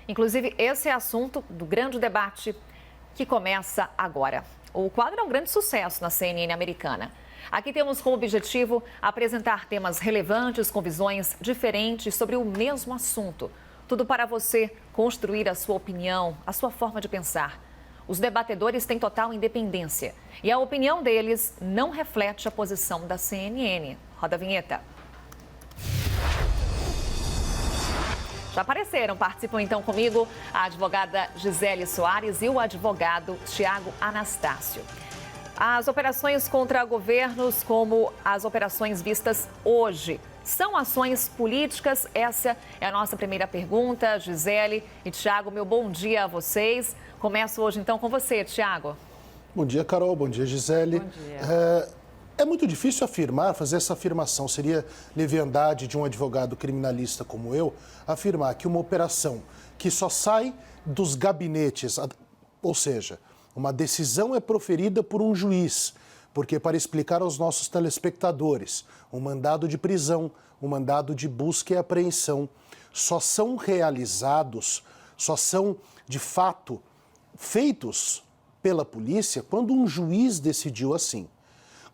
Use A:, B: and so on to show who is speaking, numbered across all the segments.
A: Inclusive, esse é assunto do grande debate que começa agora. O quadro é um grande sucesso na CNN americana. Aqui temos como objetivo apresentar temas relevantes com visões diferentes sobre o mesmo assunto. Tudo para você construir a sua opinião, a sua forma de pensar. Os debatedores têm total independência e a opinião deles não reflete a posição da CNN. Roda a vinheta. Já apareceram, participam então comigo a advogada Gisele Soares e o advogado Tiago Anastácio. As operações contra governos, como as operações vistas hoje, são ações políticas? Essa é a nossa primeira pergunta. Gisele e Tiago, meu bom dia a vocês. Começo hoje então com você, Tiago.
B: Bom dia, Carol. Bom dia, Gisele.
A: Bom dia.
B: É muito difícil fazer essa afirmação. Seria leviandade de um advogado criminalista como eu afirmar que uma operação que só sai dos gabinetes, ou seja, uma decisão é proferida por um juiz, porque para explicar aos nossos telespectadores, um mandado de prisão, um mandado de busca e apreensão, só são realizados, só são de fato feitos pela polícia quando um juiz decidiu assim.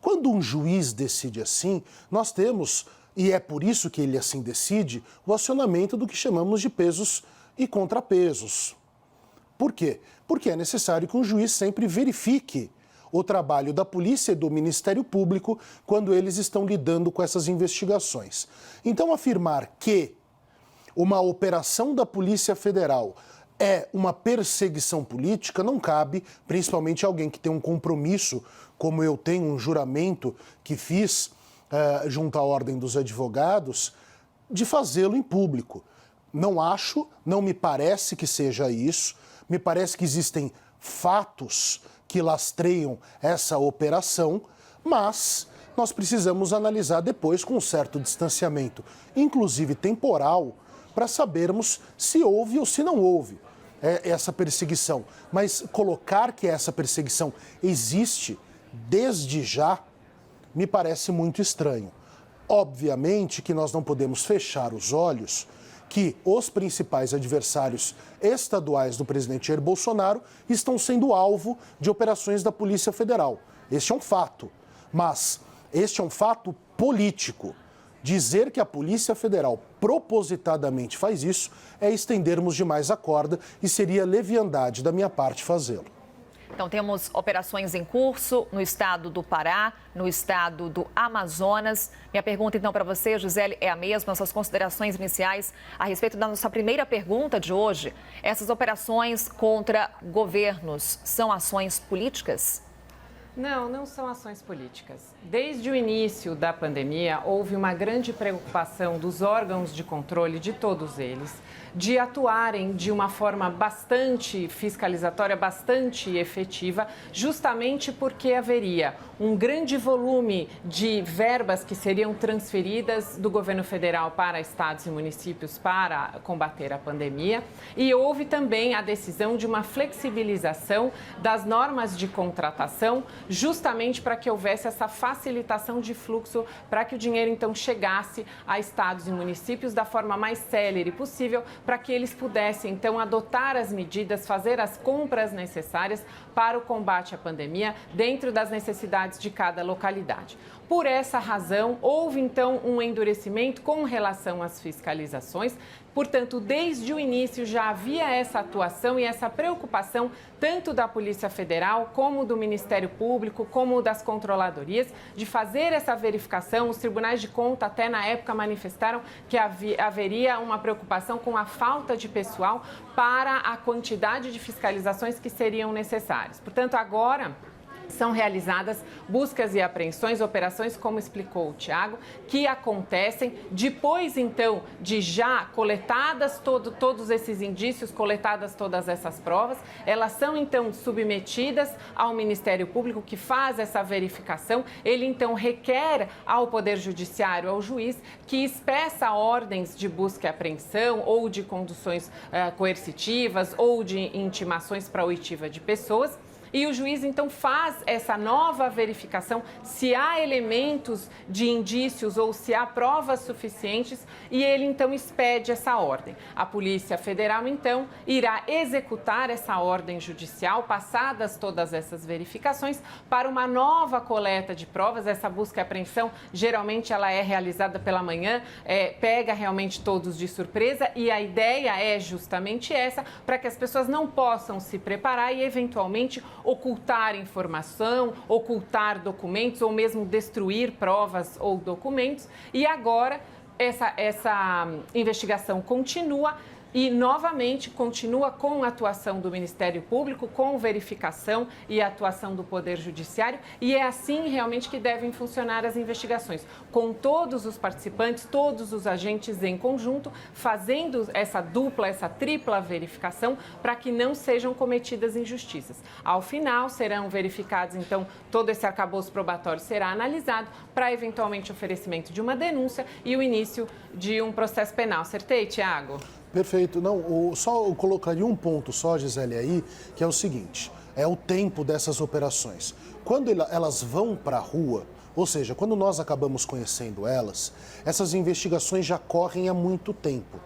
B: Quando um juiz decide assim, nós temos, e é por isso que ele assim decide, o acionamento do que chamamos de pesos e contrapesos. Por quê? Porque é necessário que um juiz sempre verifique o trabalho da polícia e do Ministério Público quando eles estão lidando com essas investigações. Então, afirmar que uma operação da Polícia Federal é uma perseguição política não cabe, principalmente alguém que tem um compromisso, como eu tenho, um juramento que fiz junto à Ordem dos Advogados, de fazê-lo em público. Não acho, não me parece que seja isso, me parece que existem fatos que lastreiam essa operação, mas nós precisamos analisar depois com um certo distanciamento, inclusive temporal, para sabermos se houve ou se não houve essa perseguição. Mas colocar que essa perseguição existe desde já me parece muito estranho. Obviamente que nós não podemos fechar os olhos que os principais adversários estaduais do presidente Jair Bolsonaro estão sendo alvo de operações da Polícia Federal. Este é um fato, mas este é um fato político. Dizer que a Polícia Federal propositadamente faz isso é estendermos demais a corda e seria leviandade da minha parte fazê-lo.
A: Então, temos operações em curso no estado do Pará, no estado do Amazonas. Minha pergunta, então, para você, Gisele, é a mesma, suas considerações iniciais a respeito da nossa primeira pergunta de hoje. Essas operações contra governos são ações políticas?
C: Não, não são ações políticas. Desde o início da pandemia, houve uma grande preocupação dos órgãos de controle, de todos eles, de atuarem de uma forma bastante fiscalizatória, bastante efetiva, justamente porque haveria um grande volume de verbas que seriam transferidas do governo federal para estados e municípios para combater a pandemia. E houve também a decisão de uma flexibilização das normas de contratação, justamente para que houvesse essa facilitação de fluxo, para que o dinheiro então chegasse a estados e municípios da forma mais célere possível, para que eles pudessem então adotar as medidas, fazer as compras necessárias para o combate à pandemia dentro das necessidades de cada localidade. Por essa razão, houve então um endurecimento com relação às fiscalizações. Portanto, desde o início já havia essa atuação e essa preocupação tanto da Polícia Federal, como do Ministério Público, como das controladorias, de fazer essa verificação. Os tribunais de conta até na época manifestaram que haveria uma preocupação com a falta de pessoal para a quantidade de fiscalizações que seriam necessárias. Portanto, agora são realizadas buscas e apreensões, operações, como explicou o Tiago, que acontecem depois, então, de já coletadas todos esses indícios, coletadas todas essas provas. Elas são, então, submetidas ao Ministério Público, que faz essa verificação. Ele, então, requer ao Poder Judiciário, ao juiz, que expeça ordens de busca e apreensão ou de conduções coercitivas ou de intimações para oitiva de pessoas. e o juiz então faz essa nova verificação se há elementos de indícios ou se há provas suficientes e ele então expede essa ordem. A Polícia Federal então irá executar essa ordem judicial, passadas todas essas verificações, para uma nova coleta de provas. Essa busca e apreensão geralmente ela é realizada pela manhã, pega realmente todos de surpresa e a ideia é justamente essa, para que as pessoas não possam se preparar e eventualmente ocultar informação, ocultar documentos ou mesmo destruir provas ou documentos. E agora essa investigação continua e, novamente, continua com a atuação do Ministério Público, com verificação e atuação do Poder Judiciário. E é assim realmente que devem funcionar as investigações, com todos os participantes, todos os agentes em conjunto, fazendo essa dupla, essa tripla verificação para que não sejam cometidas injustiças. Ao final, serão verificados, então, todo esse arcabouço probatório será analisado para, eventualmente, oferecimento de uma denúncia e o início de um processo penal. Acertei, Tiago?
B: Perfeito. Não, só eu colocaria um ponto só, Gisele, aí, que é o seguinte, é o tempo dessas operações. Quando elas vão para a rua, ou seja, quando nós acabamos conhecendo elas, essas investigações já correm há muito tempo.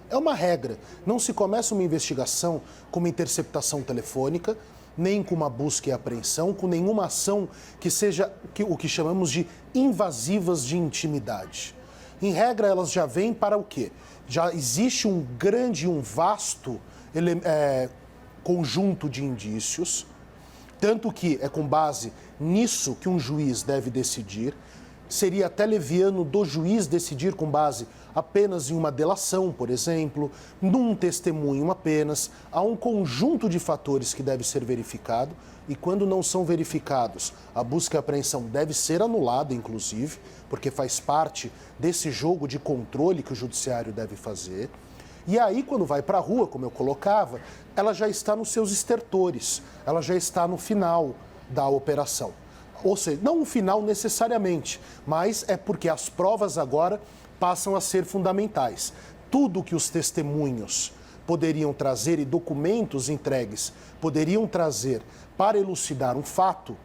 B: É uma regra, não se começa uma investigação com uma interceptação telefônica, nem com uma busca e apreensão, com nenhuma ação que seja o que chamamos de invasivas de intimidade. Em regra, elas já vêm para o quê? Já existe um vasto conjunto de indícios, tanto que é com base nisso que um juiz deve decidir. Seria até leviano do juiz decidir com base apenas em uma delação, por exemplo, num testemunho apenas. Há um conjunto de fatores que deve ser verificado e quando não são verificados, a busca e a apreensão deve ser anulada, inclusive, porque faz parte desse jogo de controle que o judiciário deve fazer. E aí, quando vai para a rua, como eu colocava, ela já está nos seus estertores, ela já está no final da operação. Ou seja, não o final necessariamente, mas é porque as provas agora passam a ser fundamentais. Tudo que os testemunhos poderiam trazer e documentos entregues poderiam trazer para elucidar um fato,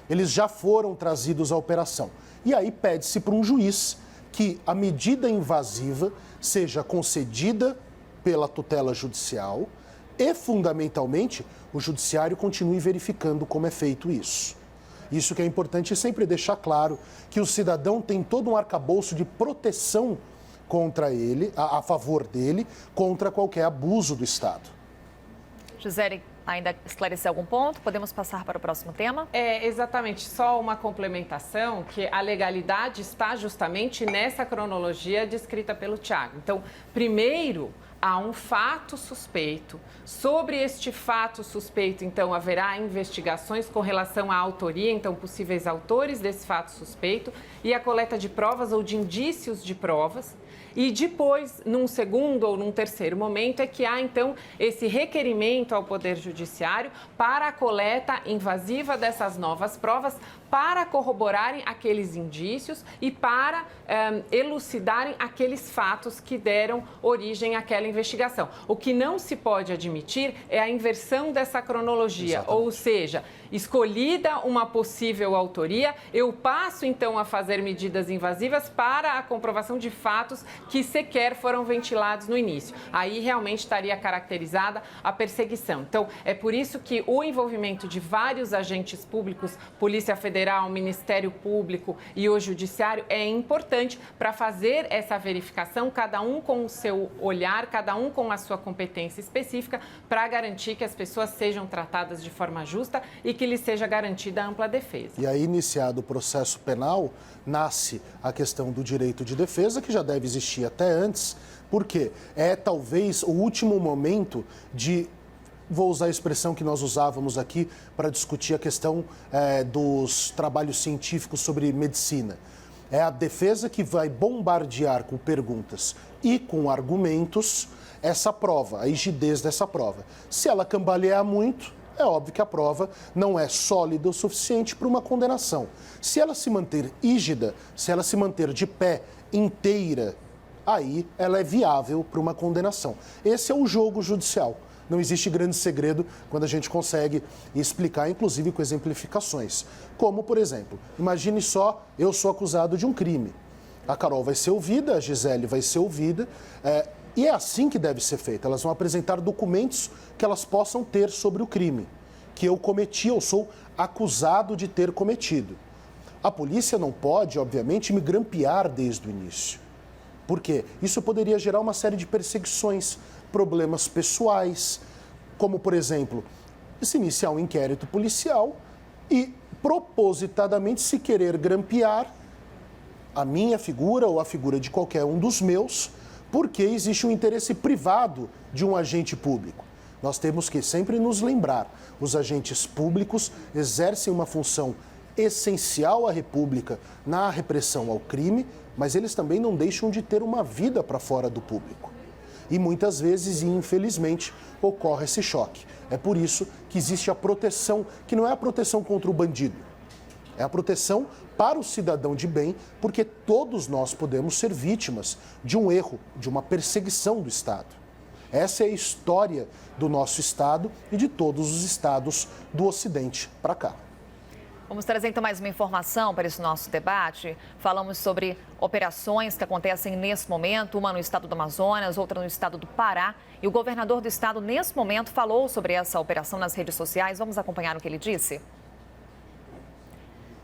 B: eles já foram trazidos à operação. E aí pede-se para um juiz que a medida invasiva seja concedida pela tutela judicial e, fundamentalmente, o judiciário continue verificando como é feito isso. Isso que é importante sempre deixar claro que o cidadão tem todo um arcabouço de proteção contra ele, a favor dele, contra qualquer abuso do Estado.
A: Gisele, ainda esclarecer algum ponto? Podemos passar para o próximo tema?
C: Exatamente. Só uma complementação, que a legalidade está justamente nessa cronologia descrita pelo Tiago. Então, primeiro, há um fato suspeito. Sobre este fato suspeito, então, haverá investigações com relação à autoria, então, possíveis autores desse fato suspeito, e a coleta de provas ou de indícios de provas. E depois, num segundo ou num terceiro momento, é que há, então, esse requerimento ao Poder Judiciário para a coleta invasiva dessas novas provas, para corroborarem aqueles indícios e para elucidarem aqueles fatos que deram origem àquela investigação. O que não se pode admitir é a inversão dessa cronologia, exatamente. Ou seja, escolhida uma possível autoria, eu passo então a fazer medidas invasivas para a comprovação de fatos que sequer foram ventilados no início. Aí realmente estaria caracterizada a perseguição. Então, é por isso que o envolvimento de vários agentes públicos, Polícia Federal, Ministério Público e o Judiciário é importante para fazer essa verificação, cada um com o seu olhar, cada um com a sua competência específica, para garantir que as pessoas sejam tratadas de forma justa e que lhes seja garantida ampla defesa.
B: E aí, iniciado o processo penal, nasce a questão do direito de defesa, que já deve existir até antes, porque é talvez o último momento de... Vou usar a expressão que nós usávamos aqui para discutir a questão dos trabalhos científicos sobre medicina. É a defesa que vai bombardear com perguntas e com argumentos essa prova, a rigidez dessa prova. Se ela cambalear muito, é óbvio que a prova não é sólida o suficiente para uma condenação. Se ela se manter rígida, se ela se manter de pé, inteira, aí ela é viável para uma condenação. Esse é o jogo judicial. não existe grande segredo quando a gente consegue explicar, inclusive com exemplificações. Como, por exemplo, imagine só, eu sou acusado de um crime. A Carol vai ser ouvida, a Gisele vai ser ouvida, e é assim que deve ser feito. Elas vão apresentar documentos que elas possam ter sobre o crime que eu cometi, eu sou acusado de ter cometido. A polícia não pode, obviamente, me grampear desde o início. Por quê? Isso poderia gerar uma série de perseguições, problemas pessoais, como, por exemplo, se iniciar um inquérito policial e propositadamente se querer grampear a minha figura ou a figura de qualquer um dos meus, porque existe um interesse privado de um agente público. Nós temos que sempre nos lembrar, os agentes públicos exercem uma função essencial à República na repressão ao crime, mas eles também não deixam de ter uma vida para fora do público. E muitas vezes, e infelizmente, ocorre esse choque. É por isso que existe a proteção, que não é a proteção contra o bandido, é a proteção para o cidadão de bem, porque todos nós podemos ser vítimas de um erro, de uma perseguição do Estado. Essa é a história do nosso Estado e de todos os estados do Ocidente para cá.
A: Vamos trazer então mais uma informação para esse nosso debate. Falamos sobre operações que acontecem nesse momento, uma no estado do Amazonas, outra no estado do Pará. E o governador do estado, nesse momento, falou sobre essa operação nas redes sociais. Vamos acompanhar o que ele disse?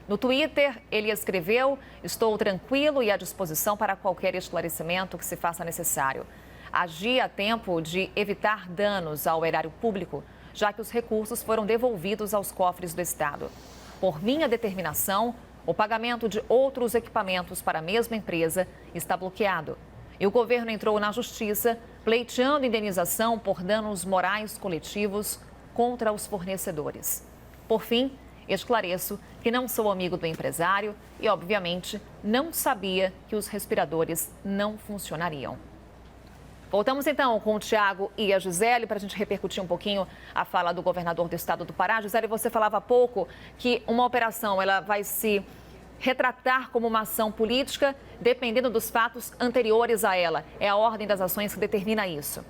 A: No Twitter, ele escreveu: "Estou tranquilo e à disposição para qualquer esclarecimento que se faça necessário. Agi a tempo de evitar danos ao erário público, já que os recursos foram devolvidos aos cofres do Estado. Por minha determinação, o pagamento de outros equipamentos para a mesma empresa está bloqueado. E o governo entrou na justiça pleiteando indenização por danos morais coletivos contra os fornecedores. Por fim, esclareço que não sou amigo do empresário e, obviamente, não sabia que os respiradores não funcionariam." Voltamos então com o Tiago e a Gisele para a gente repercutir um pouquinho a fala do governador do estado do Pará. Gisele, você falava há pouco que uma operação ela vai se retratar como uma ação política dependendo dos fatos anteriores a ela. É a ordem das ações que determina isso.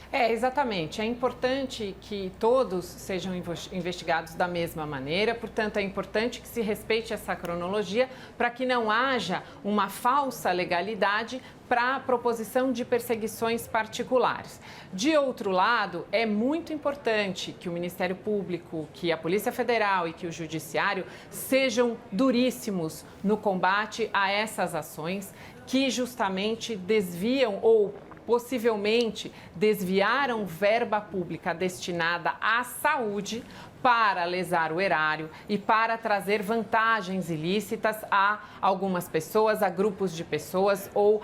C: Exatamente. É importante que todos sejam investigados da mesma maneira, portanto, é importante que se respeite essa cronologia para que não haja uma falsa legalidade para a proposição de perseguições particulares. De outro lado, é muito importante que o Ministério Público, que a Polícia Federal e que o Judiciário sejam duríssimos no combate a essas ações que justamente desviam ou possivelmente desviaram verba pública destinada à saúde para lesar o erário e para trazer vantagens ilícitas a algumas pessoas, a grupos de pessoas ou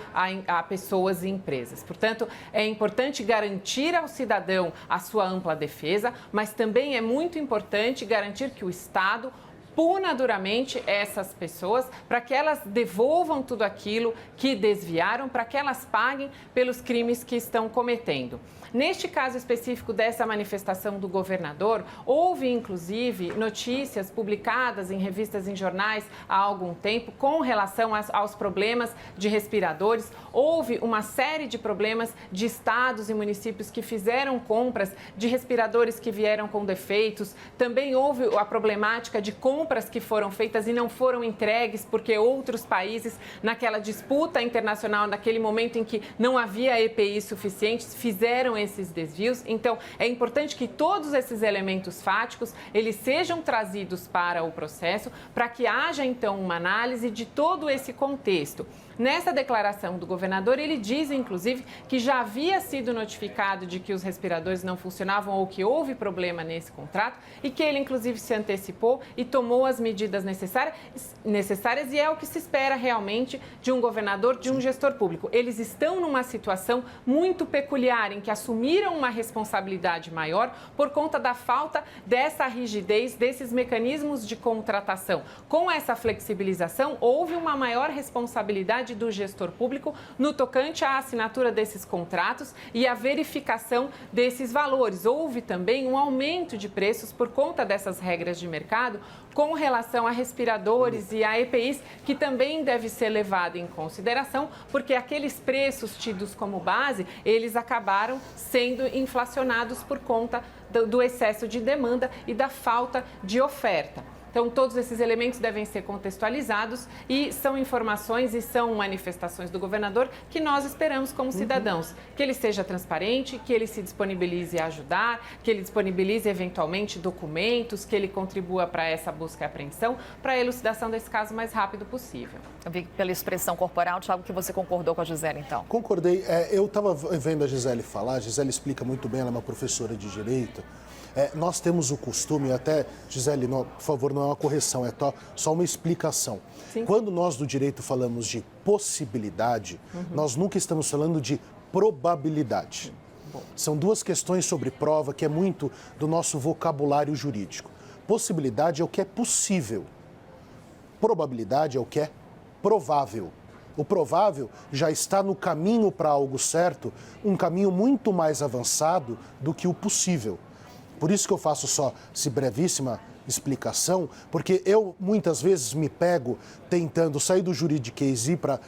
C: a pessoas e empresas. Portanto, é importante garantir ao cidadão a sua ampla defesa, mas também é muito importante garantir que o Estado puna duramente essas pessoas para que elas devolvam tudo aquilo que desviaram, para que elas paguem pelos crimes que estão cometendo. Neste caso específico dessa manifestação do governador, houve inclusive notícias publicadas em revistas e em jornais há algum tempo com relação aos problemas de respiradores. Houve uma série de problemas de estados e municípios que fizeram compras de respiradores que vieram com defeitos. Também houve a problemática de compras que foram feitas e não foram entregues porque outros países, naquela disputa internacional, naquele momento em que não havia EPI suficientes, fizeram esses desvios. Então, é importante que todos esses elementos fáticos, eles sejam trazidos para o processo, para que haja, então, uma análise de todo esse contexto. Nessa declaração do governador, ele diz, inclusive, que já havia sido notificado de que os respiradores não funcionavam ou que houve problema nesse contrato e que ele, inclusive, se antecipou e tomou as medidas necessárias e é o que se espera realmente de um governador, de um gestor público. Eles estão numa situação muito peculiar em que assumiram uma responsabilidade maior por conta da falta dessa rigidez, desses mecanismos de contratação. Com essa flexibilização, houve uma maior responsabilidade do gestor público no tocante à assinatura desses contratos e à verificação desses valores. Houve também um aumento de preços por conta dessas regras de mercado, com com relação a respiradores e a EPIs, que também deve ser levado em consideração, porque aqueles preços tidos como base, eles acabaram sendo inflacionados por conta do excesso de demanda e da falta de oferta. Então, todos esses elementos devem ser contextualizados e são informações e são manifestações do governador que nós esperamos como cidadãos. Que ele seja transparente, que ele se disponibilize a ajudar, que ele disponibilize eventualmente documentos, que ele contribua para essa busca e apreensão, para a elucidação desse caso o mais rápido possível.
A: Eu vi pela expressão corporal, Thiago, que você concordou com a Gisele, então.
B: Concordei. Eu estava vendo a Gisele falar, a Gisele explica muito bem, ela é uma professora de Direito. Nós temos o costume, até, Gisele, por favor, não é uma correção, é só uma explicação. Sim. Quando nós do direito falamos de possibilidade, nós nunca estamos falando de probabilidade. São duas questões sobre prova que é muito do nosso vocabulário jurídico. Possibilidade é o que é possível. Probabilidade é o que é provável. O provável já está no caminho para algo certo, um caminho muito mais avançado do que o possível. Por isso que eu faço só essa brevíssima explicação, porque eu muitas vezes me pego tentando sair do juridiquês e ir para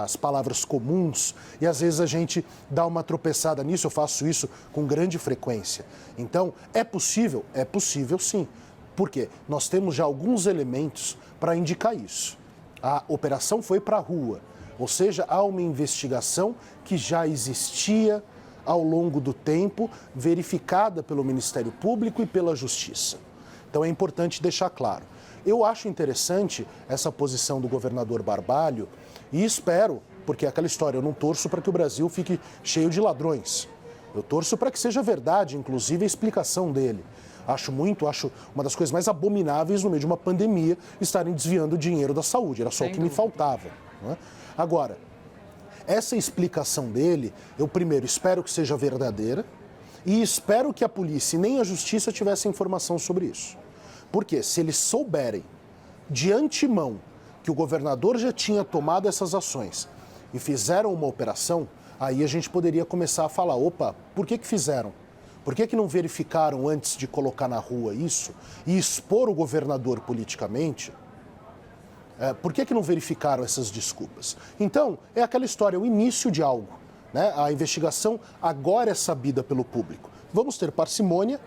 B: as palavras comuns e às vezes a gente dá uma tropeçada nisso, eu faço isso com grande frequência. Então, é possível sim. Por quê? Nós temos já alguns elementos para indicar isso. A operação foi para a rua, ou seja, há uma investigação que já existia ao longo do tempo, verificada pelo Ministério Público e pela Justiça. Então é importante deixar claro. Eu acho interessante essa posição do governador Barbalho e espero, porque é aquela história, eu não torço para que o Brasil fique cheio de ladrões. Eu torço para que seja verdade, inclusive, a explicação dele. Acho uma das coisas mais abomináveis no meio de uma pandemia estarem desviando dinheiro da saúde. Era só o que me faltava. Não é? Agora, essa explicação dele, eu primeiro espero que seja verdadeira e espero que a polícia e nem a justiça tivessem informação sobre isso. Porque se eles souberem de antemão que o governador já tinha tomado essas ações e fizeram uma operação, aí a gente poderia começar a falar, opa, por que fizeram? Por que não verificaram antes de colocar na rua isso e expor o governador politicamente? Por que não verificaram essas desculpas? Então, é aquela história, o início de algo. Né? A investigação agora é sabida pelo público. Vamos ter parcimônia,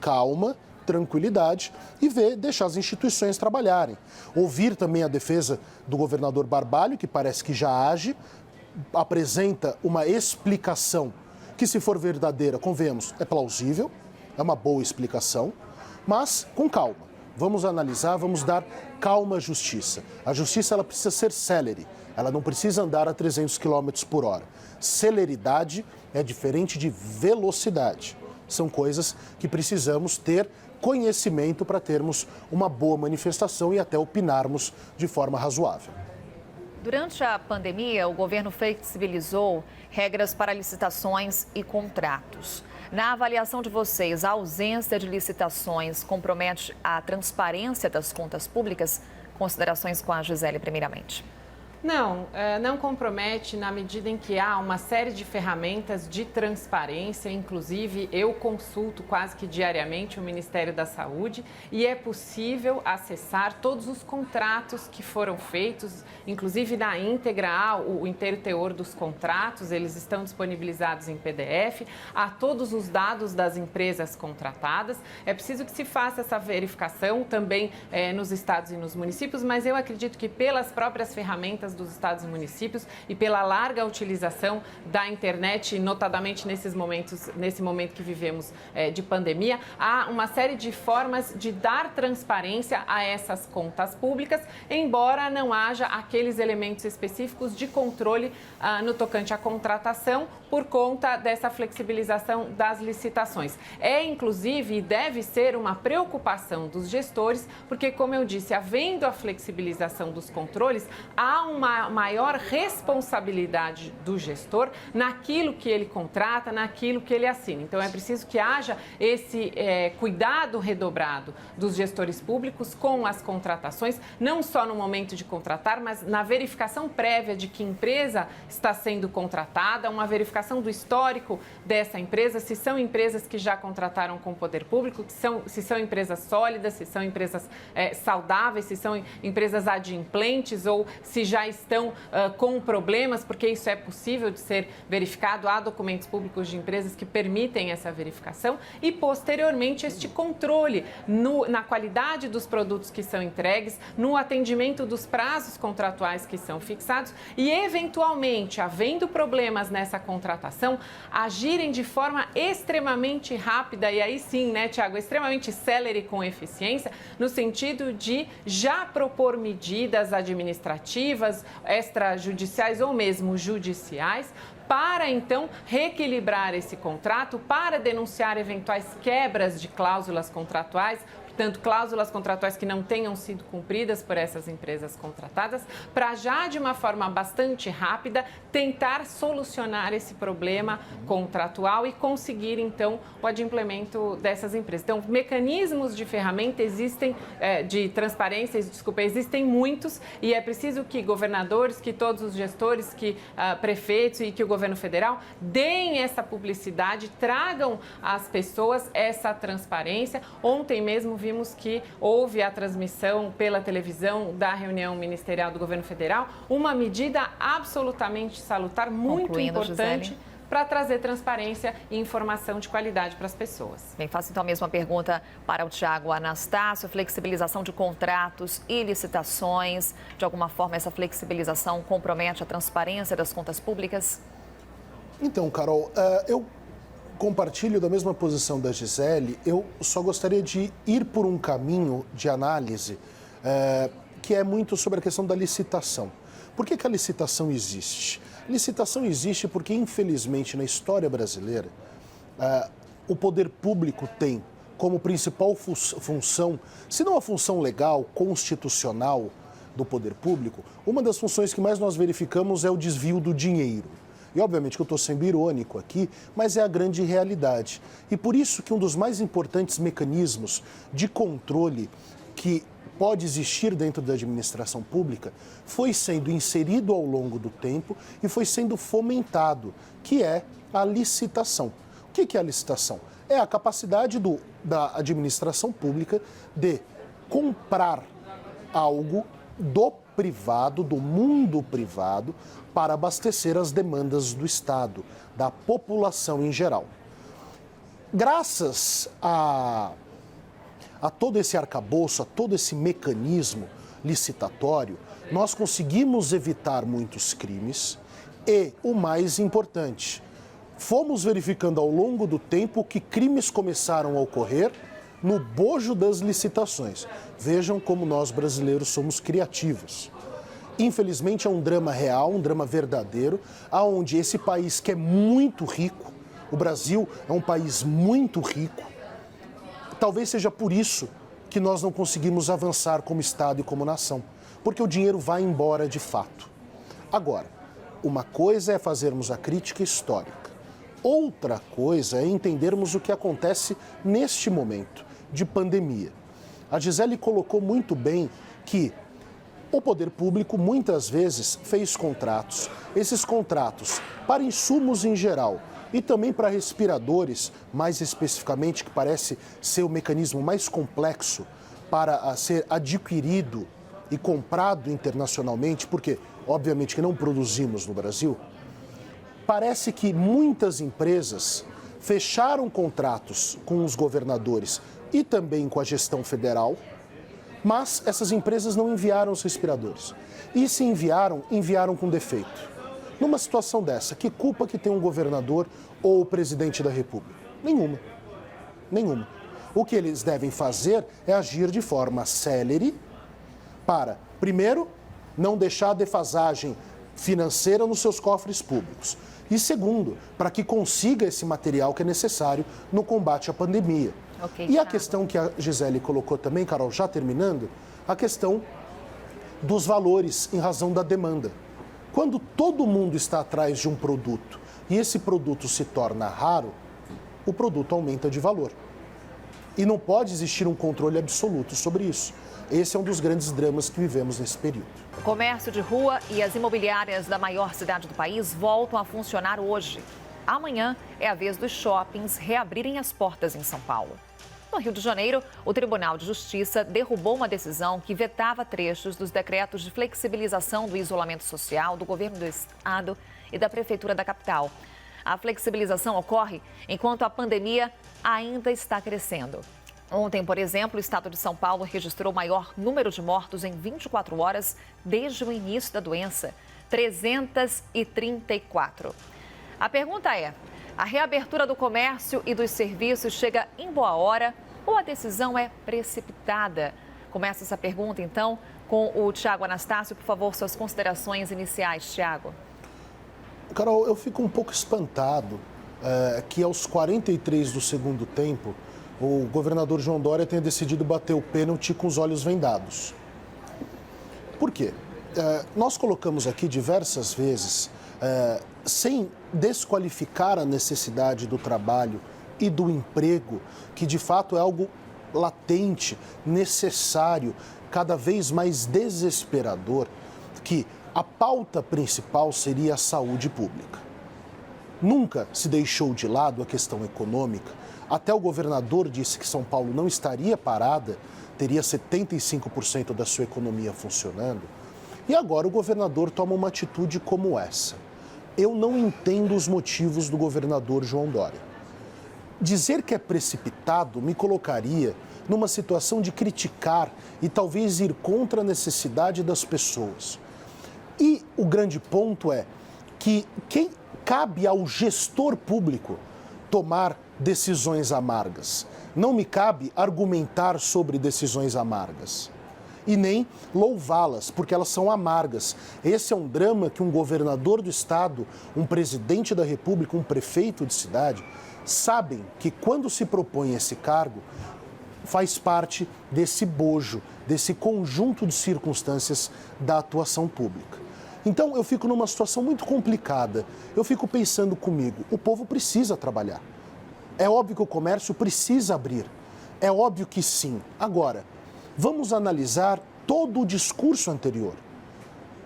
B: calma, tranquilidade e deixar as instituições trabalharem. Ouvir também a defesa do governador Barbalho, que parece que já age, apresenta uma explicação que, se for verdadeira, convenhamos, é plausível, é uma boa explicação, mas com calma. Vamos analisar, vamos dar calma à justiça. A justiça ela precisa ser célere, ela não precisa andar a 300 km por hora. Celeridade é diferente de velocidade. São coisas que precisamos ter conhecimento para termos uma boa manifestação e até opinarmos de forma razoável.
A: Durante a pandemia, o governo flexibilizou regras para licitações e contratos. Na avaliação de vocês, a ausência de licitações compromete a transparência das contas públicas? Considerações com a Gisele, primeiramente.
C: Não compromete na medida em que há uma série de ferramentas de transparência, inclusive eu consulto quase que diariamente o Ministério da Saúde e é possível acessar todos os contratos que foram feitos, inclusive na íntegra, o inteiro teor dos contratos, eles estão disponibilizados em PDF, há todos os dados das empresas contratadas. É preciso que se faça essa verificação também nos estados e nos municípios, mas eu acredito que pelas próprias ferramentas dos estados e municípios e pela larga utilização da internet, notadamente nesse momento que vivemos de pandemia, há uma série de formas de dar transparência a essas contas públicas, embora não haja aqueles elementos específicos de controle no tocante à contratação por conta dessa flexibilização das licitações. Inclusive, deve ser uma preocupação dos gestores, porque, como eu disse, havendo a flexibilização dos controles, há uma maior responsabilidade do gestor naquilo que ele contrata, naquilo que ele assina. Então, é preciso que haja esse cuidado redobrado dos gestores públicos com as contratações, não só no momento de contratar, mas na verificação prévia de que empresa está sendo contratada, uma verificação do histórico dessa empresa, se são empresas que já contrataram com o poder público, se são empresas sólidas, se são empresas saudáveis, se são empresas adimplentes ou se já estão com problemas, porque isso é possível de ser verificado. Há documentos públicos de empresas que permitem essa verificação e, posteriormente, este controle na qualidade dos produtos que são entregues, no atendimento dos prazos contratuais que são fixados e, eventualmente, havendo problemas nessa contratação, agirem de forma extremamente rápida e aí sim, né, Tiago, extremamente célere com eficiência, no sentido de já propor medidas administrativas, extrajudiciais ou mesmo judiciais, para, então, reequilibrar esse contrato, para denunciar eventuais quebras de cláusulas contratuais, portanto, cláusulas contratuais que não tenham sido cumpridas por essas empresas contratadas, para já de uma forma bastante rápida tentar solucionar esse problema contratual e conseguir, então, o adimplemento dessas empresas. Então, mecanismos de ferramenta existem, de transparência, desculpa, existem muitos e é preciso que governadores, que todos os gestores, que prefeitos e que o governo federal deem essa publicidade, tragam às pessoas essa transparência. Ontem mesmo vimos que houve a transmissão pela televisão da reunião ministerial do governo federal, uma medida absolutamente salutar, muito importante para trazer transparência e informação de qualidade para as pessoas.
A: Bem, faço então a mesma pergunta para o Tiago Anastácio. Flexibilização de contratos e licitações. De alguma forma, essa flexibilização compromete a transparência das contas públicas?
B: Então, Carol, eu compartilho da mesma posição da Gisele. Eu só gostaria de ir por um caminho de análise que é muito sobre a questão da licitação. Por que a licitação existe? Licitação existe porque, infelizmente, na história brasileira, o poder público tem como principal função, se não a função legal, constitucional do poder público, uma das funções que mais nós verificamos é o desvio do dinheiro. E, obviamente, que eu estou sendo irônico aqui, mas é a grande realidade. E por isso que um dos mais importantes mecanismos de controle que pode existir dentro da administração pública foi sendo inserido ao longo do tempo e foi sendo fomentado, que é a licitação. O que é a licitação? É a capacidade da administração pública de comprar algo do privado, do mundo privado, para abastecer as demandas do Estado, da população em geral. Graças a todo esse arcabouço, a todo esse mecanismo licitatório, nós conseguimos evitar muitos crimes e, o mais importante, fomos verificando ao longo do tempo que crimes começaram a ocorrer no bojo das licitações. Vejam como nós brasileiros somos criativos. Infelizmente é um drama real, um drama verdadeiro, onde esse país que é muito rico, o Brasil é um país muito rico, talvez seja por isso que nós não conseguimos avançar como Estado e como nação, porque o dinheiro vai embora de fato. Agora, uma coisa é fazermos a crítica histórica, outra coisa é entendermos o que acontece neste momento de pandemia. A Gisele colocou muito bem que o poder público muitas vezes fez contratos. Esses contratos para insumos em geral e também para respiradores, mais especificamente, que parece ser o mecanismo mais complexo para ser adquirido e comprado internacionalmente, porque obviamente que não produzimos no Brasil. Parece que muitas empresas fecharam contratos com os governadores e também com a gestão federal, mas essas empresas não enviaram os respiradores. E se enviaram, enviaram com defeito. Numa situação dessa, que culpa que tem um governador ou o presidente da República? Nenhuma. Nenhuma. O que eles devem fazer é agir de forma célere para, primeiro, não deixar a defasagem financeira nos seus cofres públicos. E segundo, para que consiga esse material que é necessário no combate à pandemia. E a questão que a Gisele colocou também, Carol, já terminando, a questão dos valores em razão da demanda. Quando todo mundo está atrás de um produto e esse produto se torna raro, o produto aumenta de valor. E não pode existir um controle absoluto sobre isso. Esse é um dos grandes dramas que vivemos nesse período.
A: O comércio de rua e as imobiliárias da maior cidade do país voltam a funcionar hoje. Amanhã é a vez dos shoppings reabrirem as portas em São Paulo. No Rio de Janeiro, o Tribunal de Justiça derrubou uma decisão que vetava trechos dos decretos de flexibilização do isolamento social do governo do estado e da prefeitura da capital. A flexibilização ocorre enquanto a pandemia ainda está crescendo. Ontem, por exemplo, o estado de São Paulo registrou o maior número de mortos em 24 horas desde o início da doença, 334. A pergunta é: a reabertura do comércio e dos serviços chega em boa hora ou a decisão é precipitada? Começa essa pergunta, então, com o Tiago Anastácio. Por favor, suas considerações iniciais, Tiago.
B: Carol, eu fico um pouco espantado que aos 43 do segundo tempo, o governador João Dória tenha decidido bater o pênalti com os olhos vendados. Por quê? Nós colocamos aqui diversas vezes, sem desqualificar a necessidade do trabalho e do emprego, que de fato é algo latente, necessário, cada vez mais desesperador, que a pauta principal seria a saúde pública. Nunca se deixou de lado a questão econômica. Até o governador disse que São Paulo não estaria parada, teria 75% da sua economia funcionando. E agora o governador toma uma atitude como essa. Eu não entendo os motivos do governador João Dória. Dizer que é precipitado me colocaria numa situação de criticar e talvez ir contra a necessidade das pessoas. E o grande ponto é que quem cabe ao gestor público tomar decisões amargas. Não me cabe argumentar sobre decisões amargas e nem louvá-las, porque elas são amargas. Esse é um drama que um governador do estado, um presidente da República, um prefeito de cidade, sabem que quando se propõe esse cargo, faz parte desse bojo, desse conjunto de circunstâncias da atuação pública. Então, eu fico numa situação muito complicada. Eu fico pensando comigo, o povo precisa trabalhar. É óbvio que o comércio precisa abrir. É óbvio que sim. Agora, vamos analisar todo o discurso anterior.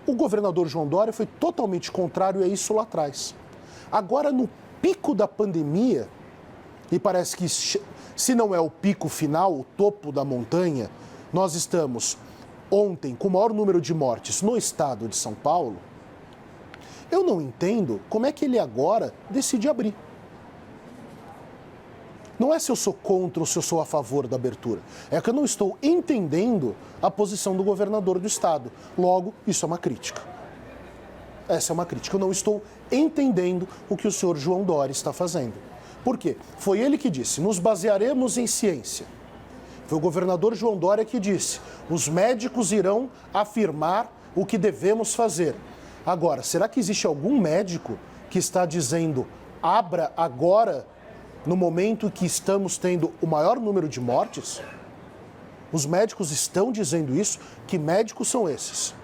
B: O governador João Dória foi totalmente contrário a isso lá atrás. Agora, no pico da pandemia, e parece que se não é o pico final, o topo da montanha, nós estamos ontem com o maior número de mortes no estado de São Paulo. Eu não entendo como é que ele agora decide abrir. Não é se eu sou contra ou se eu sou a favor da abertura. É que eu não estou entendendo a posição do governador do estado. Logo, isso é uma crítica. Essa é uma crítica. Eu não estou entendendo o que o senhor João Dória está fazendo. Por quê? Foi ele que disse, nos basearemos em ciência. Foi o governador João Dória que disse, os médicos irão afirmar o que devemos fazer. Agora, será que existe algum médico que está dizendo, abra agora, no momento que estamos tendo o maior número de mortes? Os médicos estão dizendo isso. Que médicos são esses?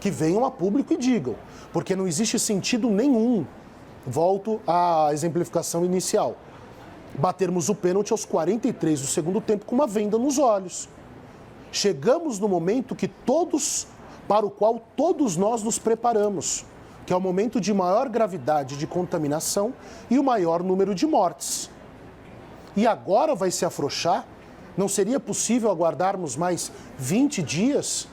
B: Que venham a público e digam, porque não existe sentido nenhum, volto à exemplificação inicial, batermos o pênalti aos 43 do segundo tempo com uma venda nos olhos. Chegamos no momento para o qual todos nós nos preparamos, que é o momento de maior gravidade de contaminação e o maior número de mortes. E agora vai se afrouxar? Não seria possível aguardarmos mais 20 dias,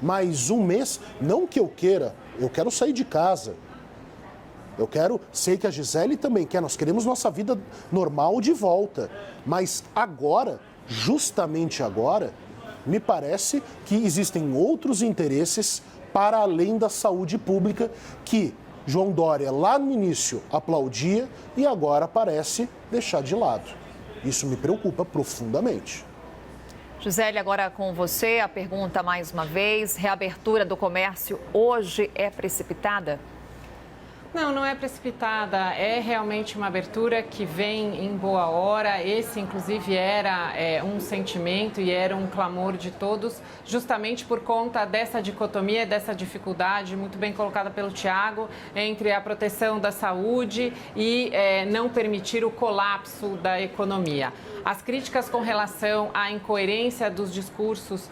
B: mais um mês? Não que eu quero sair de casa. Sei que a Gisele também quer, nós queremos nossa vida normal de volta. Mas agora, justamente agora, me parece que existem outros interesses para além da saúde pública que João Dória lá no início aplaudia e agora parece deixar de lado. Isso me preocupa profundamente.
A: Gisele, agora com você, a pergunta mais uma vez, reabertura do comércio hoje é precipitada?
C: Não, não é precipitada, é realmente uma abertura que vem em boa hora. Esse, inclusive, era um sentimento e era um clamor de todos, justamente por conta dessa dicotomia, dessa dificuldade, muito bem colocada pelo Tiago, entre a proteção da saúde e não permitir o colapso da economia. As críticas com relação à incoerência dos discursos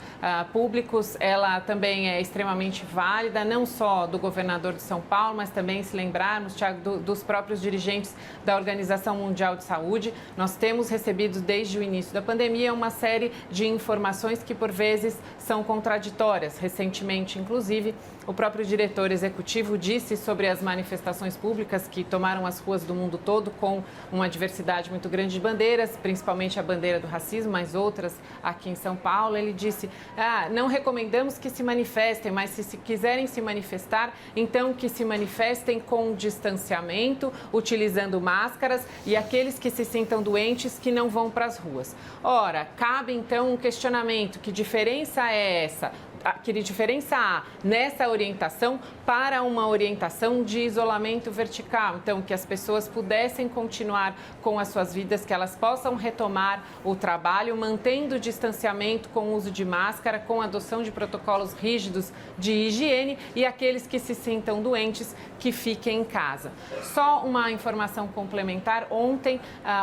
C: públicos, ela também é extremamente válida, não só do governador de São Paulo, mas também, se lembrarmos, Tiago, dos próprios dirigentes da Organização Mundial de Saúde. Nós temos recebido, desde o início da pandemia, uma série de informações que, por vezes, são contraditórias. Recentemente, inclusive, o próprio diretor executivo disse sobre as manifestações públicas que tomaram as ruas do mundo todo com uma diversidade muito grande de bandeiras, principalmente a bandeira do racismo, mas outras aqui em São Paulo. Ele disse, não recomendamos que se manifestem, mas se quiserem se manifestar, então que se manifestem com distanciamento, utilizando máscaras, e aqueles que se sintam doentes que não vão para as ruas. Ora, cabe então um questionamento, que diferença é essa? Que diferença há nessa orientação para uma orientação de isolamento vertical? Então, que as pessoas pudessem continuar com as suas vidas, que elas possam retomar o trabalho, mantendo o distanciamento com o uso de máscara, com a adoção de protocolos rígidos de higiene, e aqueles que se sintam doentes, que fiquem em casa. Só uma informação complementar: ontem,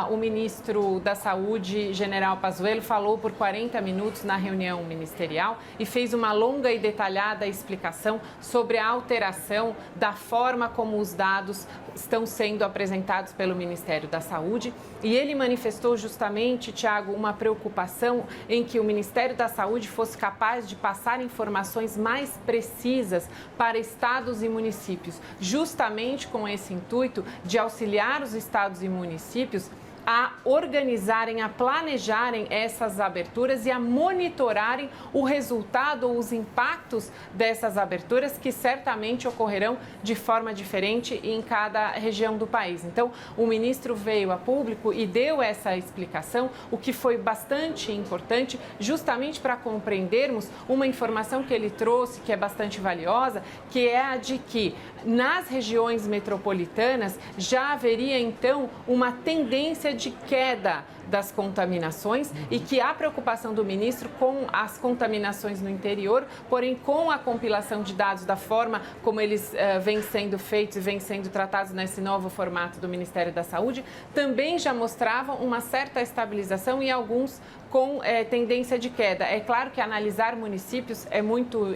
C: o ministro da Saúde, General Pazuello, falou por 40 minutos na reunião ministerial e fez uma longa e detalhada explicação sobre a alteração da forma como os dados estão sendo apresentados pelo Ministério da Saúde. E ele manifestou justamente, Tiago, uma preocupação em que o Ministério da Saúde fosse capaz de passar informações mais precisas para estados e municípios, justamente com esse intuito de auxiliar os estados e municípios a organizarem, a planejarem essas aberturas e a monitorarem o resultado ou os impactos dessas aberturas, que certamente ocorrerão de forma diferente em cada região do país. Então, o ministro veio a público e deu essa explicação, o que foi bastante importante, justamente para compreendermos uma informação que ele trouxe, que é bastante valiosa, que é a de que nas regiões metropolitanas já haveria, então, uma tendência de queda das contaminações e que há preocupação do ministro com as contaminações no interior, porém com a compilação de dados da forma como eles vêm sendo feitos e vêm sendo tratados nesse novo formato do Ministério da Saúde, também já mostravam uma certa estabilização e alguns com tendência de queda. É claro que analisar municípios é muito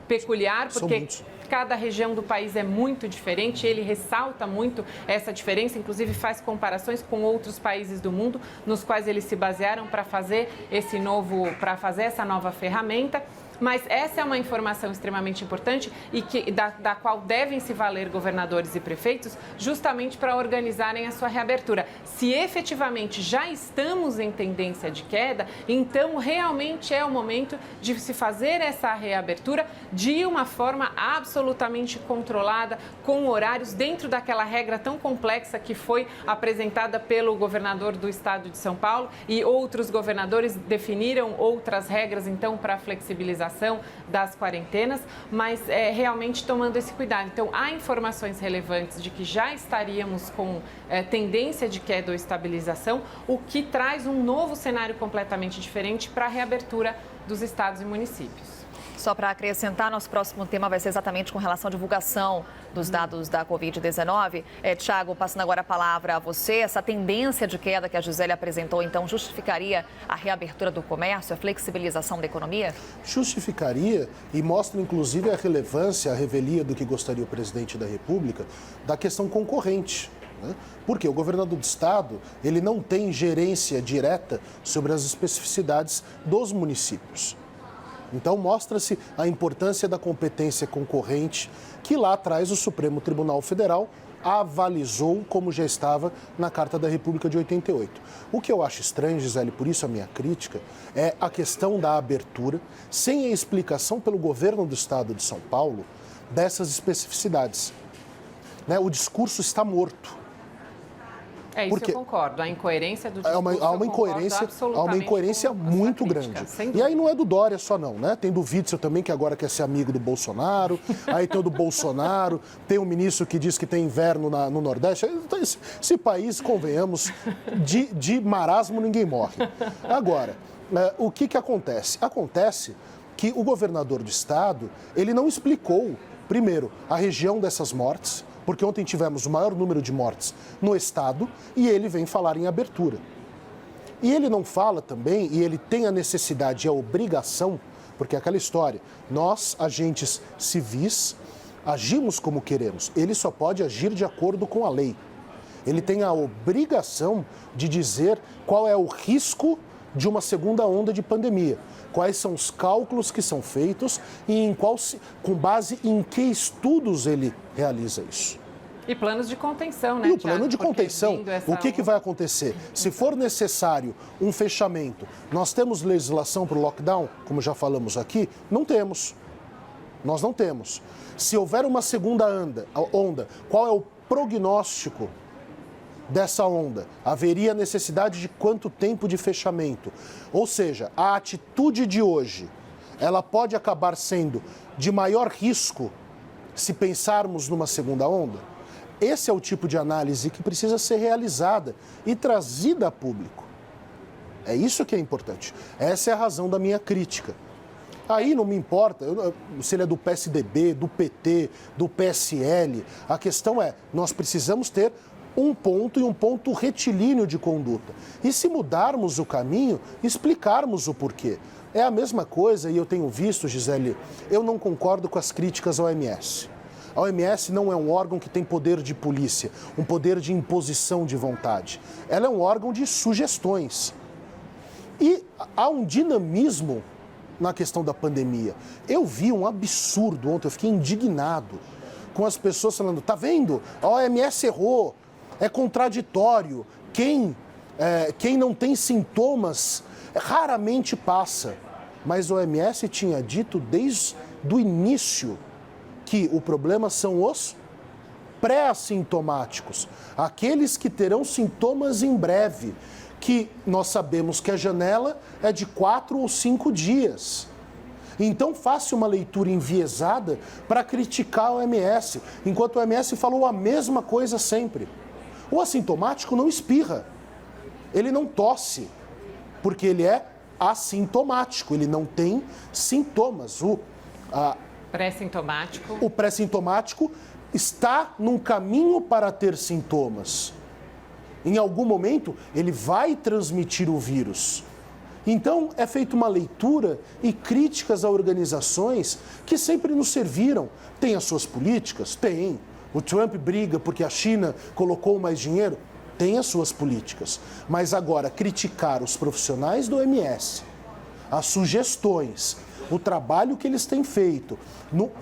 C: peculiar, porque cada região do país é muito diferente. Ele ressalta muito essa diferença, inclusive faz comparações com outros países do mundo nos quais eles se basearam para fazer essa nova ferramenta. Mas essa é uma informação extremamente importante e da qual devem se valer governadores e prefeitos justamente para organizarem a sua reabertura. Se efetivamente já estamos em tendência de queda, então realmente é o momento de se fazer essa reabertura de uma forma absolutamente controlada, com horários dentro daquela regra tão complexa que foi apresentada pelo governador do estado de São Paulo, e outros governadores definiram outras regras então para flexibilizar das quarentenas, mas realmente tomando esse cuidado. Então, há informações relevantes de que já estaríamos com tendência de queda ou estabilização, o que traz um novo cenário completamente diferente para a reabertura dos estados e municípios.
A: Só para acrescentar, nosso próximo tema vai ser exatamente com relação à divulgação dos dados da Covid-19. Tiago, passando agora a palavra a você, essa tendência de queda que a Gisele apresentou, então, justificaria a reabertura do comércio, a flexibilização da economia?
B: Justificaria, e mostra, inclusive, a relevância, a revelia do que gostaria o presidente da República, da questão concorrente. Porque o governador do estado, ele não tem gerência direta sobre as especificidades dos municípios. Então, mostra-se a importância da competência concorrente, que lá atrás o Supremo Tribunal Federal avalizou como já estava na Carta da República de 88. O que eu acho estranho, Gisele, por isso a minha crítica, é a questão da abertura, sem a explicação pelo governo do estado de São Paulo dessas especificidades. O discurso está morto.
C: Isso
B: porque
C: eu concordo. A incoerência do discurso
B: há uma incoerência muito grande. E aí não é do Dória só não, né? Tem do Witzel também, que agora quer ser amigo do Bolsonaro. Aí tem o do Bolsonaro. Tem um ministro que diz que tem inverno no Nordeste. Então, esse país, convenhamos, de marasmo ninguém morre. Agora, o que acontece? Acontece que o governador do estado, ele não explicou, primeiro, a região dessas mortes, porque ontem tivemos o maior número de mortes no estado e ele vem falar em abertura. E ele não fala também, e ele tem a necessidade e a obrigação, porque é aquela história, nós, agentes civis, agimos como queremos, ele só pode agir de acordo com a lei. Ele tem a obrigação de dizer qual é o risco de uma segunda onda de pandemia, quais são os cálculos que são feitos e com base em que estudos ele realiza isso.
C: E planos de contenção, né,
B: E o plano de contenção, o que vai acontecer? Se for necessário um fechamento, nós temos legislação para o lockdown, como já falamos aqui? Não temos. Nós não temos. Se houver uma segunda onda, qual é o prognóstico dessa onda? Haveria necessidade de quanto tempo de fechamento? Ou seja, a atitude de hoje, ela pode acabar sendo de maior risco se pensarmos numa segunda onda? Esse é o tipo de análise que precisa ser realizada e trazida a público. É isso que é importante. Essa é a razão da minha crítica. Aí não me importa se ele é do PSDB, do PT, do PSL. A questão é, nós precisamos ter um ponto e um ponto retilíneo de conduta. E se mudarmos o caminho, explicarmos o porquê. É a mesma coisa, e eu tenho visto, Gisele, eu não concordo com as críticas ao OMS. A OMS não é um órgão que tem poder de polícia, um poder de imposição de vontade. Ela é um órgão de sugestões. E há um dinamismo na questão da pandemia. Eu vi um absurdo ontem, eu fiquei indignado com as pessoas falando, tá vendo? A OMS errou, é contraditório. Quem não tem sintomas raramente passa. Mas a OMS tinha dito desde o início que o problema são os pré-assintomáticos, aqueles que terão sintomas em breve, que nós sabemos que a janela é de 4 ou 5 dias. Então faça uma leitura enviesada para criticar a OMS, enquanto a OMS falou a mesma coisa sempre. O assintomático não espirra, ele não tosse, porque ele é assintomático, ele não tem sintomas.
C: Pré-sintomático.
B: O pré-sintomático está num caminho para ter sintomas. Em algum momento, ele vai transmitir o vírus. Então, é feita uma leitura e críticas a organizações que sempre nos serviram. Tem as suas políticas? Tem. O Trump briga porque a China colocou mais dinheiro? Tem as suas políticas. Mas agora, criticar os profissionais do OMS, as sugestões, o trabalho que eles têm feito.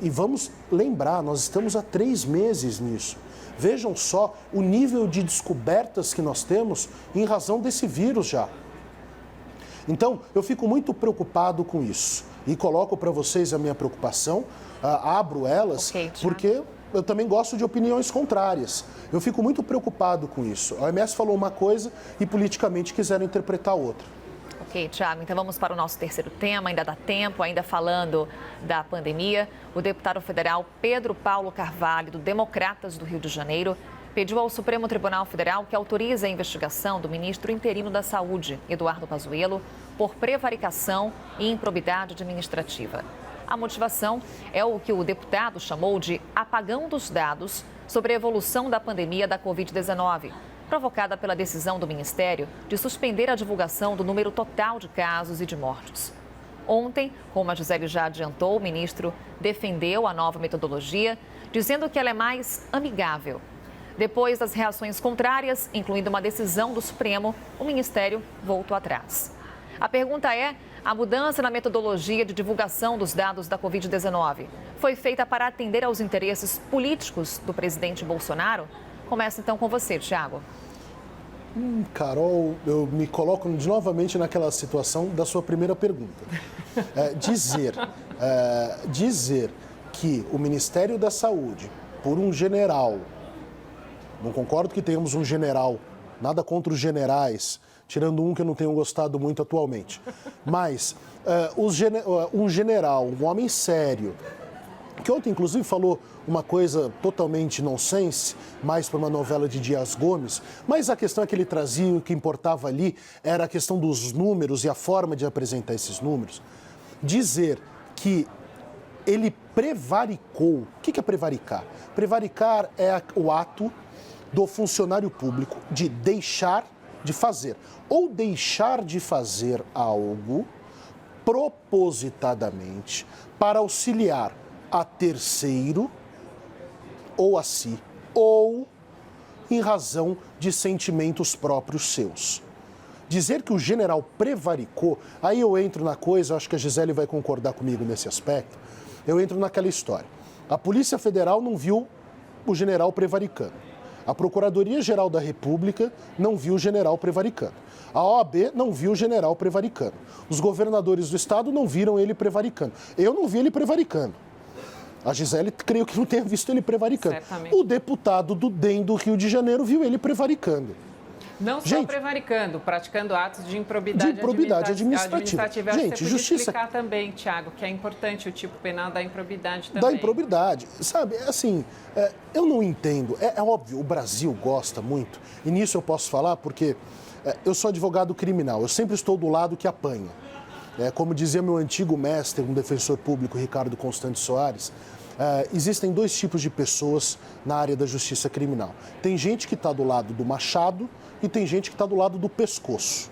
B: E vamos lembrar, nós estamos há 3 meses nisso. Vejam só o nível de descobertas que nós temos em razão desse vírus já. Então, eu fico muito preocupado com isso. E coloco para vocês a minha preocupação, abro elas, porque eu também gosto de opiniões contrárias. Eu fico muito preocupado com isso. A OMS falou uma coisa e politicamente quiseram interpretar outra.
A: Ok, Thiago, então vamos para o nosso terceiro tema, ainda dá tempo, ainda falando da pandemia. O deputado federal Pedro Paulo Carvalho, do Democratas do Rio de Janeiro, pediu ao Supremo Tribunal Federal que autorize a investigação do ministro interino da Saúde, Eduardo Pazuello, por prevaricação e improbidade administrativa. A motivação é o que o deputado chamou de apagão dos dados sobre a evolução da pandemia da Covid-19, provocada pela decisão do Ministério de suspender a divulgação do número total de casos e de mortes. Ontem, como a Gisele já adiantou, o ministro defendeu a nova metodologia, dizendo que ela é mais amigável. Depois das reações contrárias, incluindo uma decisão do Supremo, o Ministério voltou atrás. A pergunta é: a mudança na metodologia de divulgação dos dados da Covid-19 foi feita para atender aos interesses políticos do presidente Bolsonaro? Começa então com você, Thiago.
B: Carol, eu me coloco novamente naquela situação da sua primeira pergunta. Dizer que o Ministério da Saúde, por um general, não concordo que tenhamos um general Nada contra os generais, tirando um que eu não tenho gostado muito atualmente. Mas um general, um homem sério, que ontem, inclusive, falou uma coisa totalmente nonsense, mais para uma novela de Dias Gomes, mas a questão é que ele trazia, o que importava ali era a questão dos números e a forma de apresentar esses números. Dizer que ele prevaricou. O que é prevaricar? Prevaricar é o ato do funcionário público de deixar de fazer ou deixar de fazer algo propositadamente para auxiliar a terceiro ou a si, ou em razão de sentimentos próprios seus. Dizer que o general prevaricou, aí eu entro na coisa, acho que a Gisele vai concordar comigo nesse aspecto, eu entro naquela história. A Polícia Federal não viu o general prevaricando. A Procuradoria-Geral da República não viu o general prevaricando. A OAB não viu o general prevaricando. Os governadores do estado não viram ele prevaricando. Eu não vi ele prevaricando. A Gisele, creio que não tenha visto ele prevaricando.
C: Certamente.
B: O deputado do DEM do Rio de Janeiro viu ele prevaricando.
C: Não só prevaricando, praticando atos de improbidade administrativa.
B: Gente,
C: Você podia
B: justiça...
C: explicar também, Tiago, que é importante o tipo penal da improbidade também.
B: Da improbidade. Sabe, assim, eu não entendo. É óbvio, o Brasil gosta muito, e nisso eu posso falar porque eu sou advogado criminal, eu sempre estou do lado que apanha. Como dizia meu antigo mestre, um defensor público, Ricardo Constante Soares, existem dois tipos de pessoas na área da justiça criminal. Tem gente que está do lado do machado e tem gente que está do lado do pescoço.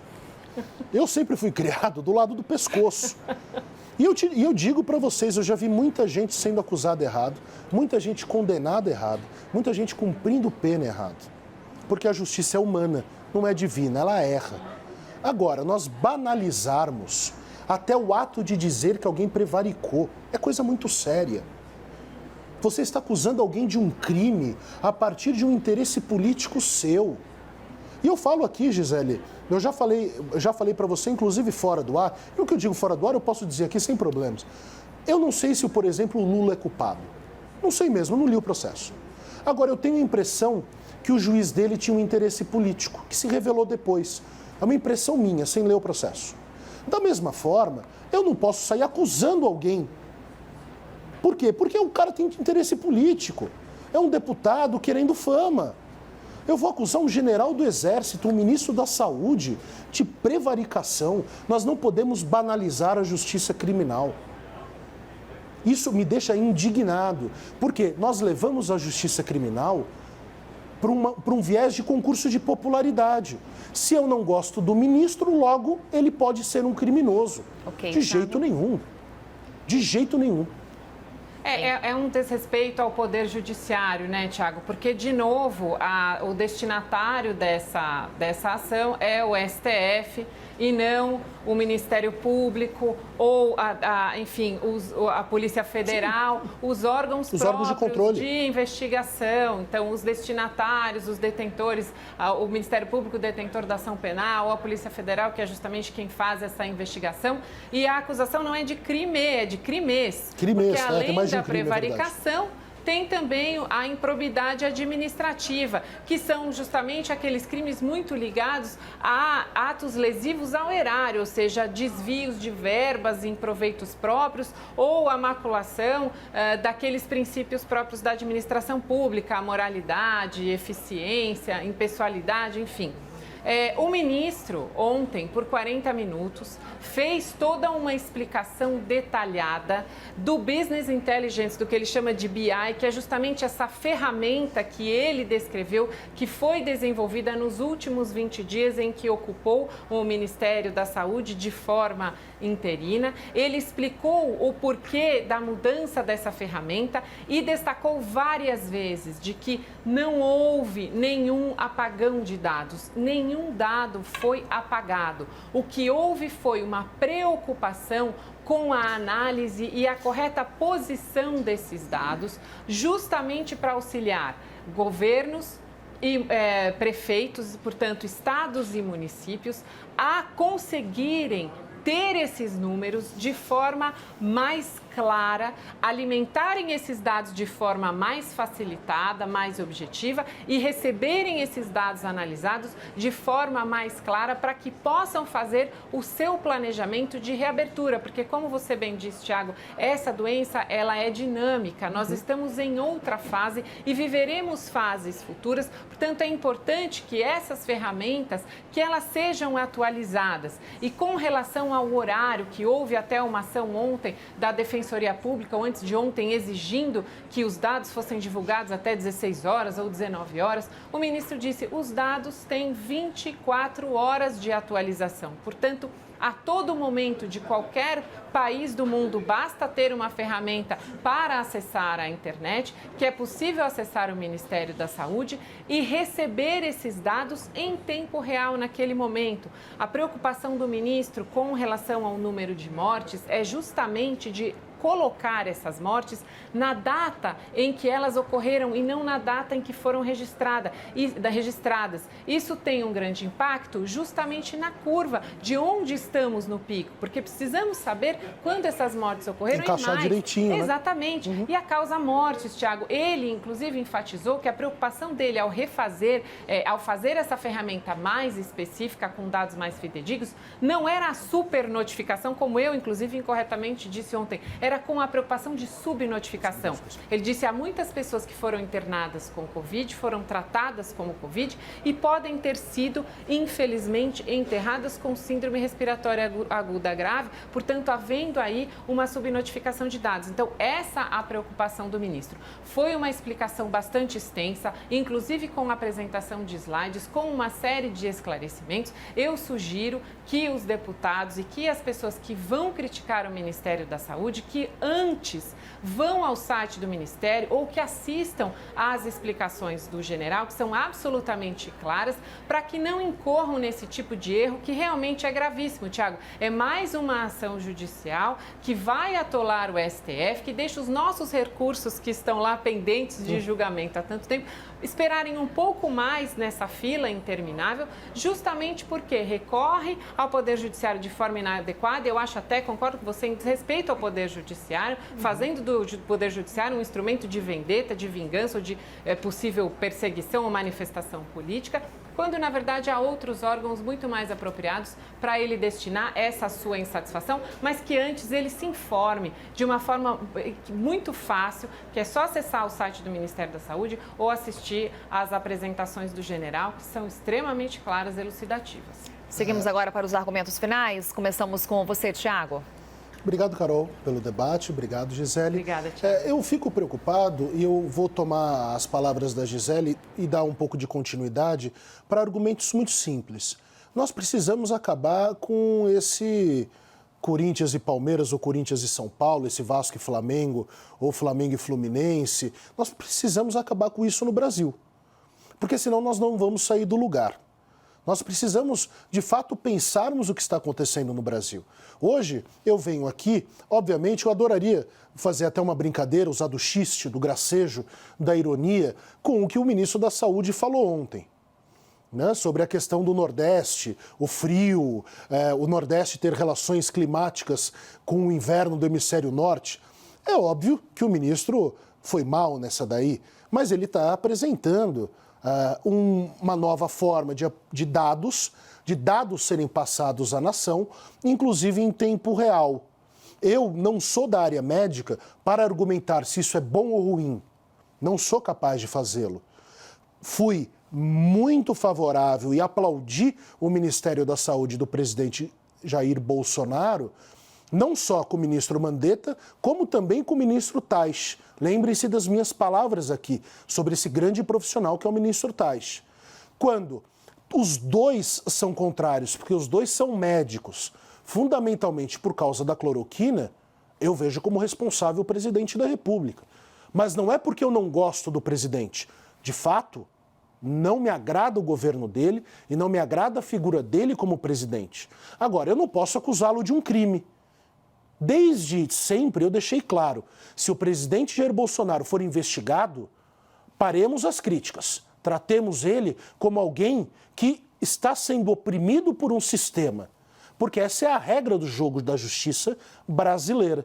B: Eu sempre fui criado do lado do pescoço. E eu digo para vocês, eu já vi muita gente sendo acusada errado, muita gente condenada errado, muita gente cumprindo pena errado. Porque a justiça é humana, não é divina, ela erra. Agora, nós banalizarmos até o ato de dizer que alguém prevaricou é coisa muito séria. Você está acusando alguém de um crime a partir de um interesse político seu. E eu falo aqui, Gisele, eu já falei para você, inclusive fora do ar, e o que eu digo fora do ar eu posso dizer aqui sem problemas. Eu não sei se, por exemplo, o Lula é culpado. Não sei mesmo, eu não li o processo. Agora, eu tenho a impressão que o juiz dele tinha um interesse político, que se revelou depois. É uma impressão minha, sem ler o processo. Da mesma forma, eu não posso sair acusando alguém. Por quê? Porque o cara tem interesse político. É um deputado querendo fama. Eu vou acusar um general do Exército, um ministro da Saúde, de prevaricação. Nós não podemos banalizar a justiça criminal. Isso me deixa indignado, porque nós levamos a justiça criminal para um viés de concurso de popularidade. Se eu não gosto do ministro, logo ele pode ser um criminoso. De jeito nenhum. De jeito nenhum.
C: É um desrespeito ao Poder Judiciário, né, Tiago? Porque, de novo, o destinatário dessa ação é o STF e não o Ministério Público ou, enfim, a Polícia Federal, os órgãos próprios
B: de controle
C: de investigação. Então, os destinatários, os detentores, o Ministério Público, o detentor da ação penal, a Polícia Federal, que é justamente quem faz essa investigação. E a acusação não é de crime, é de crimes. Porque, além da prevaricação, tem também a improbidade administrativa, que são justamente aqueles crimes muito ligados a atos lesivos ao erário, ou seja, desvios de verbas em proveitos próprios ou a maculação daqueles princípios próprios da administração pública, a moralidade, eficiência, impessoalidade, enfim. O ministro, ontem, por 40 minutos, fez toda uma explicação detalhada do Business Intelligence, do que ele chama de BI, que é justamente essa ferramenta que ele descreveu, que foi desenvolvida nos últimos 20 dias em que ocupou o Ministério da Saúde de forma interina. Ele explicou o porquê da mudança dessa ferramenta e destacou várias vezes de que não houve nenhum apagão de dados, nenhum dado foi apagado. O que houve foi uma preocupação com a análise e a correta posição desses dados, justamente para auxiliar governos e prefeitos, portanto, estados e municípios, a conseguirem ter esses números de forma mais clara, alimentarem esses dados de forma mais facilitada, mais objetiva e receberem esses dados analisados de forma mais clara para que possam fazer o seu planejamento de reabertura, porque como você bem disse, Thiago, essa doença ela é dinâmica, nós estamos em outra fase e viveremos fases futuras, portanto é importante que essas ferramentas, que elas sejam atualizadas. E com relação ao horário, que houve até uma ação ontem da Defensoria Pública, ou antes de ontem, exigindo que os dados fossem divulgados até 16 horas ou 19 horas, o ministro disse que os dados têm 24 horas de atualização. Portanto, a todo momento de qualquer país do mundo, basta ter uma ferramenta para acessar a internet, que é possível acessar o Ministério da Saúde e receber esses dados em tempo real naquele momento. A preocupação do ministro com relação ao número de mortes é justamente de colocar essas mortes na data em que elas ocorreram e não na data em que foram registradas. Isso tem um grande impacto justamente na curva de onde estamos no pico, porque precisamos saber quando essas mortes ocorreram.
B: Encaixar direitinho, né?
C: Exatamente. E a causa mortes, Thiago, ele inclusive enfatizou que a preocupação dele ao fazer essa ferramenta mais específica, com dados mais fidedignos, não era a super notificação, como eu inclusive incorretamente disse ontem, era com a preocupação de subnotificação. Ele disse há muitas pessoas que foram internadas com Covid, foram tratadas como Covid e podem ter sido, infelizmente, enterradas com síndrome respiratória aguda grave, portanto, havendo aí uma subnotificação de dados. Então, essa é a preocupação do ministro. Foi uma explicação bastante extensa, inclusive com a apresentação de slides, com uma série de esclarecimentos. Eu sugiro que os deputados e que as pessoas que vão criticar o Ministério da Saúde, que antes vão ao site do Ministério ou que assistam às explicações do general, que são absolutamente claras, para que não incorram nesse tipo de erro que realmente é gravíssimo, Thiago. É mais uma ação judicial que vai atolar o STF, que deixa os nossos recursos que estão lá pendentes de julgamento há tanto tempo, esperarem um pouco mais nessa fila interminável, justamente porque recorre ao Poder Judiciário de forma inadequada. Eu acho até, concordo com você, em desrespeito ao Poder Judiciário, fazendo do Poder Judiciário um instrumento de vendetta, de vingança ou de possível perseguição ou manifestação política, quando, na verdade, há outros órgãos muito mais apropriados para ele destinar essa sua insatisfação, mas que antes ele se informe de uma forma muito fácil, que é só acessar o site do Ministério da Saúde ou assistir às apresentações do general, que são extremamente claras e elucidativas.
A: Seguimos agora para os argumentos finais. Começamos com você, Thiago.
B: Obrigado, Carol, pelo debate. Obrigado, Gisele.
C: Obrigada, Thiago.
B: Eu fico preocupado e eu vou tomar as palavras da Gisele e dar um pouco de continuidade para argumentos muito simples. Nós precisamos acabar com esse Corinthians e Palmeiras ou Corinthians e São Paulo, esse Vasco e Flamengo ou Flamengo e Fluminense. Nós precisamos acabar com isso no Brasil, porque senão nós não vamos sair do lugar. Nós precisamos, de fato, pensarmos o que está acontecendo no Brasil. Hoje, eu venho aqui, obviamente, eu adoraria fazer até uma brincadeira, usar do xiste, do gracejo, da ironia, com o que o ministro da Saúde falou ontem, né, sobre a questão do Nordeste, o frio, o Nordeste ter relações climáticas com o inverno do hemisfério Norte. É óbvio que o ministro foi mal nessa daí, mas ele está apresentando uma nova forma de dados serem passados à nação, inclusive em tempo real. Eu não sou da área médica para argumentar se isso é bom ou ruim. Não sou capaz de fazê-lo. Fui muito favorável e aplaudi o Ministério da Saúde do presidente Jair Bolsonaro, não só com o ministro Mandetta, como também com o ministro Tais. Lembrem-se das minhas palavras aqui sobre esse grande profissional que é o ministro Tais. Quando os dois são contrários, porque os dois são médicos, fundamentalmente por causa da cloroquina, eu vejo como responsável o presidente da República. Mas não é porque eu não gosto do presidente. De fato, não me agrada o governo dele e não me agrada a figura dele como presidente. Agora, eu não posso acusá-lo de um crime. Desde sempre eu deixei claro, se o presidente Jair Bolsonaro for investigado, paremos as críticas, tratemos ele como alguém que está sendo oprimido por um sistema, porque essa é a regra do jogo da justiça brasileira.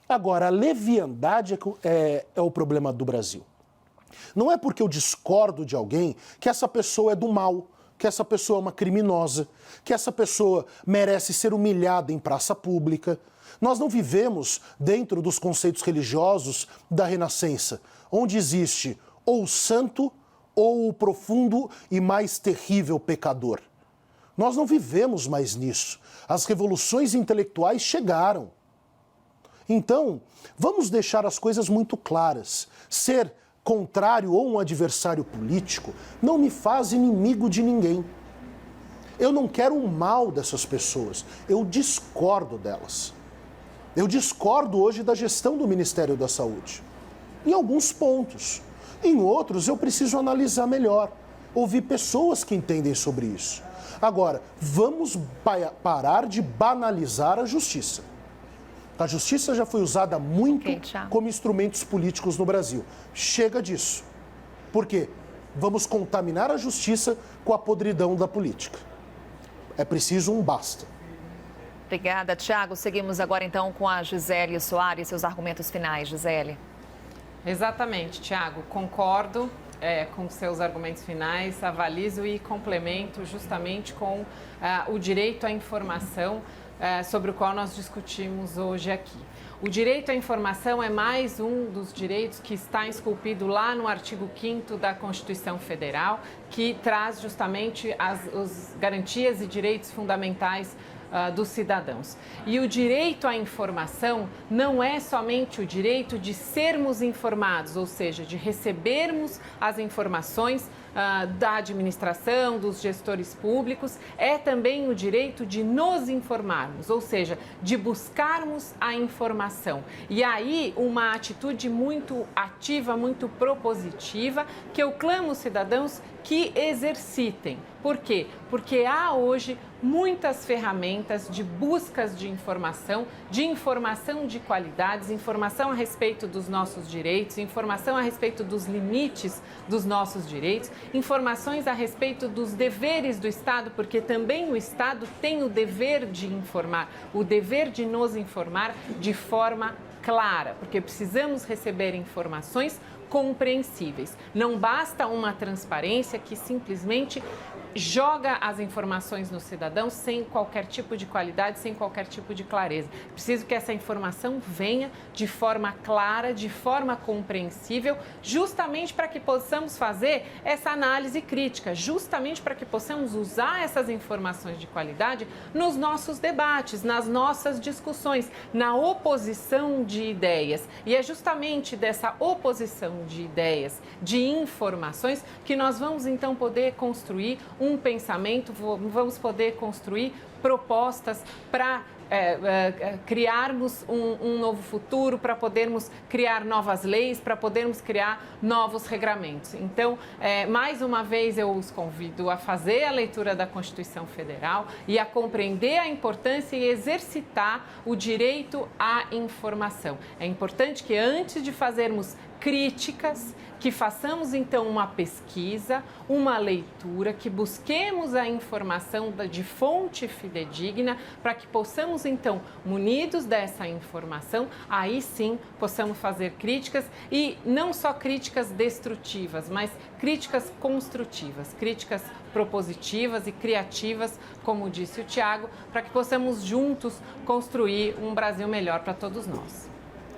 B: Agora, a leviandade é o problema do Brasil. Não é porque eu discordo de alguém que essa pessoa é do mal, que essa pessoa é uma criminosa, que essa pessoa merece ser humilhada em praça pública. Nós não vivemos dentro dos conceitos religiosos da Renascença, onde existe ou o santo ou o profundo e mais terrível pecador. Nós não vivemos mais nisso. As revoluções intelectuais chegaram. Então, vamos deixar as coisas muito claras. Ser contrário ou um adversário político não me faz inimigo de ninguém. Eu não quero o mal dessas pessoas, eu discordo delas. Eu discordo hoje da gestão do Ministério da Saúde, em alguns pontos. Em outros, eu preciso analisar melhor, ouvir pessoas que entendem sobre isso. Agora, vamos parar de banalizar a justiça. A justiça já foi usada muito como instrumentos políticos no Brasil. Chega disso. Por quê? Vamos contaminar a justiça com a podridão da política. É preciso um basta.
A: Obrigada, Tiago. Seguimos agora então com a Gisele Soares. Seus argumentos finais, Gisele.
C: Exatamente, Tiago. Concordo com seus argumentos finais, avalizo e complemento justamente com o direito à informação sobre o qual nós discutimos hoje aqui. O direito à informação é mais um dos direitos que está esculpido lá no artigo 5º da Constituição Federal, que traz justamente as garantias e direitos fundamentais dos cidadãos. E o direito à informação não é somente o direito de sermos informados, ou seja, de recebermos as informações da administração, dos gestores públicos, é também o direito de nos informarmos, ou seja, de buscarmos a informação. E aí uma atitude muito ativa, muito propositiva, que eu clamo aos cidadãos que exercitem. Por quê? Porque há hoje muitas ferramentas de buscas de informação de qualidades, informação a respeito dos nossos direitos, informação a respeito dos limites dos nossos direitos, informações a respeito dos deveres do Estado, porque também o Estado tem o dever de informar, o dever de nos informar de forma clara, porque precisamos receber informações compreensíveis. Não basta uma transparência que simplesmente joga as informações no cidadão sem qualquer tipo de qualidade, sem qualquer tipo de clareza. Preciso que essa informação venha de forma clara, de forma compreensível, justamente para que possamos fazer essa análise crítica, justamente para que possamos usar essas informações de qualidade nos nossos debates, nas nossas discussões, na oposição de ideias. E é justamente dessa oposição de ideias, de informações, que nós vamos então poder construir um pensamento, vamos poder construir propostas para criarmos um novo futuro, para podermos criar novas leis, para podermos criar novos regramentos. Então, mais uma vez eu os convido a fazer a leitura da Constituição Federal e a compreender a importância e exercitar o direito à informação. É importante que antes de fazermos críticas, que façamos então uma pesquisa, uma leitura, que busquemos a informação de fonte fidedigna para que possamos então, munidos dessa informação, aí sim possamos fazer críticas e não só críticas destrutivas, mas críticas construtivas, críticas propositivas e criativas, como disse o Tiago, para que possamos juntos construir um Brasil melhor para todos nós.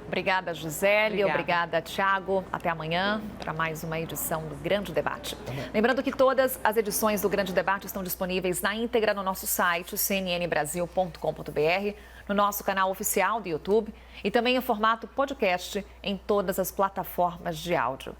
A: Obrigada, Gisele. Obrigada, Tiago. Até amanhã para mais uma edição do Grande Debate. Lembrando que todas as edições do Grande Debate estão disponíveis na íntegra no nosso site, cnnbrasil.com.br, no nosso canal oficial do YouTube e também em formato podcast em todas as plataformas de áudio.